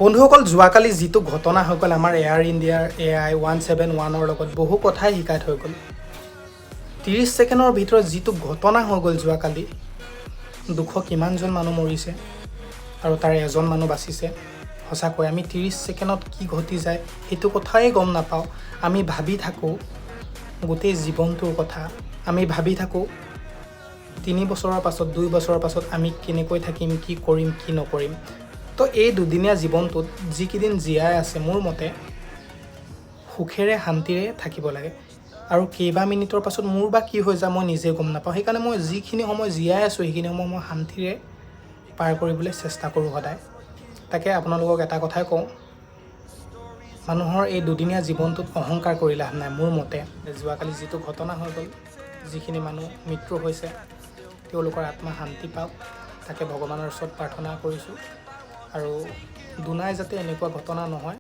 বন্ধুসকল, যোৱাকালি যিটো ঘটনা হৈ গ'ল আমাৰ এয়াৰ ইণ্ডিয়াৰ AI-171ৰ লগত বহু কথাই শিকাই থৈ গ'ল। 30 ছেকেণ্ডৰ ভিতৰত যিটো ঘটনা হৈ গ'ল যোৱাকালি, 200 কিমানজন মানুহ মৰিছে আৰু তাৰে এজন মানুহ বাচিছে। সঁচাকৈ আমি 30 ছেকেণ্ডত কি ঘটি যায় সেইটো কথাই গম নাপাওঁ। আমি ভাবি থাকোঁ গোটেই জীৱনটোৰ কথা। আমি ভাবি থাকোঁ 3 বছৰৰ পাছত, 2 বছৰৰ পাছত আমি কেনেকৈ থাকিম, কি কৰিম, কি নকৰিম। তো এই দুদিনীয়া জীৱনটোত যিকেইদিন জীয়াই আছে মোৰ মতে সুখেৰে শান্তিৰে থাকিব লাগে। আৰু কেইবা মিনিটৰ পাছত মোৰ বা কি হৈ যায় মই নিজে গম নাপাওঁ। সেইকাৰণে মই যিখিনি সময় জীয়াই আছোঁ সেইখিনি সময় মই শান্তিৰে পাৰ কৰিবলৈ চেষ্টা কৰোঁ সদায়। তাকে আপোনালোকক এটা কথাই কওঁ, মানুহৰ এই দুদিনীয়া জীৱনটোত অহংকাৰ কৰি লাভ নাই। মোৰ মতে যোৱাকালি যিটো ঘটনা হৈ গ'ল, যিখিনি মানুহ মৃত্যু হৈছে, তেওঁলোকৰ আত্মা শান্তি পাওক, তাকে ভগৱানৰ ওচৰত প্ৰাৰ্থনা কৰিছোঁ। আৰু দুনাই যাতে এনেকুৱা ঘটনা নহয়।